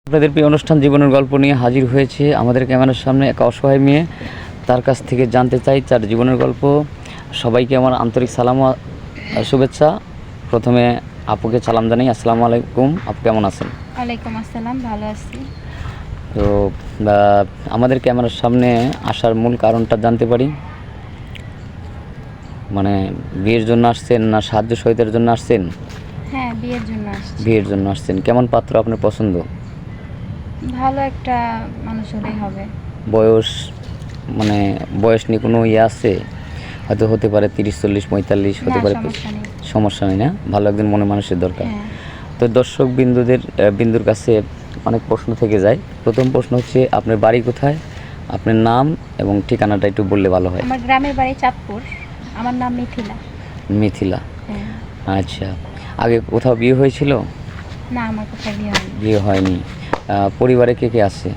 আপনাদের প্রিয় অনুষ্ঠান জীবনের গল্প নিয়ে হাজির হয়েছে আমাদের ক্যামেরার সামনে এক অসহায় মেয়ে। তার কাছ থেকে জানতে চাই তার জীবনের গল্প। সবাইকে আমার আন্তরিক সালাম ও শুভেচ্ছা। প্রথমে আপুকে সালাম জানাই, আসসালামু আলাইকুম। আপু কেমন আছেন? ওয়ালাইকুম আসসালাম, ভালো আছি। তো আমাদের ক্যামেরার সামনে আসার মূল কারণটা জানতে পারি? মানে বিয়ের জন্য আসছেন না সাহায্য সহায়তার জন্য আসছেন? হ্যাঁ, বিয়ের জন্য আসছি। বিয়ের জন্য আসছেন। কেমন পাত্র আপনার পছন্দ? ভালো একটা মানুষ হলেই হবে। বয়স মানে বয়স নিয়ে কোনো ইয়ে আছে? হয়তো হতে পারে 30, 40, 45 হতে না, পারে। সমস্যা নেই। সমস্যা নেই না? ভালো একজন মনে মানুষের দরকার। হ্যাঁ, তো দর্শক বিন্দুর কাছে অনেক প্রশ্ন থেকে যায়। প্রথম প্রশ্ন হচ্ছে আপনার বাড়ি কোথায়, আপনার নাম এবং ঠিকানাটা একটু বললে ভালো হয়। আমার গ্রামের বাড়ি চাঁদপুর। আমার নাম মিথিলা। মিথিলা। হ্যাঁ। আচ্ছা, আগে কোথাও বিয়ে হয়েছিল? না, আমার কোথায় বিয়ে হয়নি। বিয়ে হয়নি। পরিবারে কে কে আছে?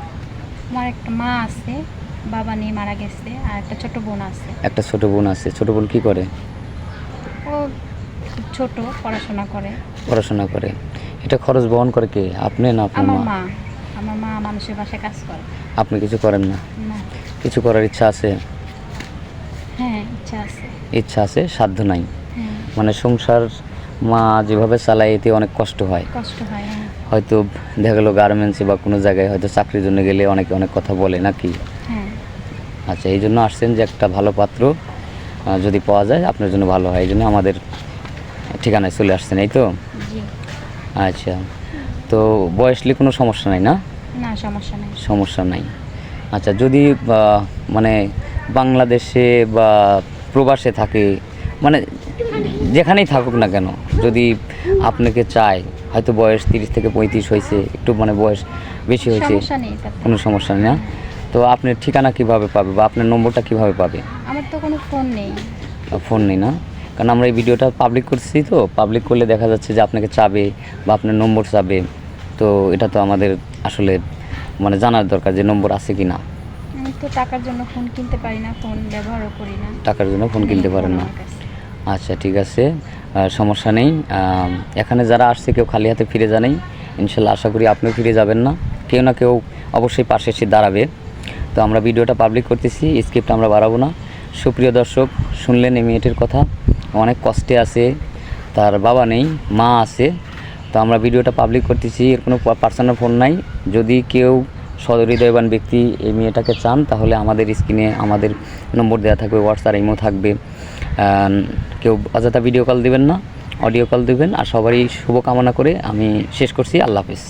আমার একটা মা আছে, বাবা নেই, মারা গেছে, আর একটা ছোট বোন আছে। একটা ছোট বোন আছে। ছোট বোন কি করে? ও খুব ছোট, পড়াশোনা করে। পড়াশোনা করে। এটা খরচ বহন করে কে, আপনি না আপনার আমার মা? মা। আমার মা মানুষের বাসায় কাজ করে। আপনি কিছু করেন না? না। কিছু করার ইচ্ছা আছে? হ্যাঁ, ইচ্ছা আছে। ইচ্ছা আছে, সাধ্য নাই। হ্যাঁ, মানে সংসার মা যেভাবে চালায় এতে অনেক কষ্ট হয়। কষ্ট হয়। হ্যাঁ, হয়তো দেখা গেলো গার্মেন্টসে বা কোনো জায়গায় হয়তো চাকরির জন্য গেলে অনেকে অনেক কথা বলে নাকি? হ্যাঁ। আচ্ছা, এই জন্য আসছেন যে একটা ভালো পাত্র যদি পাওয়া যায় আপনার জন্য ভালো হয়, এই জন্য আমাদের ঠিকানায় চলে আসছেন, এই তো? জি। আচ্ছা, তো বয়সলি কোনো সমস্যা নাই না? না, সমস্যা নেই। সমস্যা নাই। আচ্ছা, যদি মানে বাংলাদেশে বা প্রবাসে থাকে, মানে যেখানেই থাকুক না কেন, যদি আপনাকে চায়, হয়তো বয়স 30 থেকে 35 হয়েছে, একটু মানে বয়স বেশি হয়েছে, সমস্যা নেই তাতে। কোনো সমস্যা নেই না? তো আপনার ঠিকানা কিভাবে পাবে বা আপনার নম্বরটা কিভাবে পাবে? আমার তো কোনো ফোন নেই। ফোন নেই না? কারণ আমরা এই ভিডিওটা পাবলিক করছি, তো পাবলিক করলে দেখা যাচ্ছে যে আপনাকে চাবে বা আপনার নম্বর চাবে। তো এটা তো আমাদের আসলে মানে জানার দরকার যে নম্বর আছে কি না। আমি তো টাকার জন্য ফোন কিনতে পারি না, ফোন ব্যবহারও করি না। টাকার জন্য ফোন কিনতে পারেন না? আমার কাছে। আচ্ছা, ঠিক আছে, সমস্যা নেই। এখানে যারা আসছে কেউ খালি হাতে ফিরে যায় নাই। ইনশাল্লাহ আশা করি আপনিও ফিরে যাবেন না। কেউ না কেউ অবশ্যই পাশে এসে দাঁড়াবে। তো আমরা ভিডিওটা পাবলিক করতেছি, স্ক্রিপ্ট আমরা বাড়াবো না। সুপ্রিয় দর্শক, শুনলেন এই মেয়েটির কথা। অনেক কষ্টে আছে, তার বাবা নেই, মা আছে। তো আমরা ভিডিওটা পাবলিক করতেছি, এর কোনো পার্সোনাল ফোন নাই। যদি কেউ সহৃদয়বান ব্যক্তি এই মেয়েটাকে চান তাহলে আমাদের স্ক্রিনে আমাদের নম্বর দেওয়া থাকবে, হোয়াটসঅ্যাপ ইমো থাকবে। কেউ অযথা ভিডিও কল দিবেন না, অডিও কল দিবেন। আর সবারই শুভকামনা করে আমি শেষ করছি। আল্লাহ হাফেজ।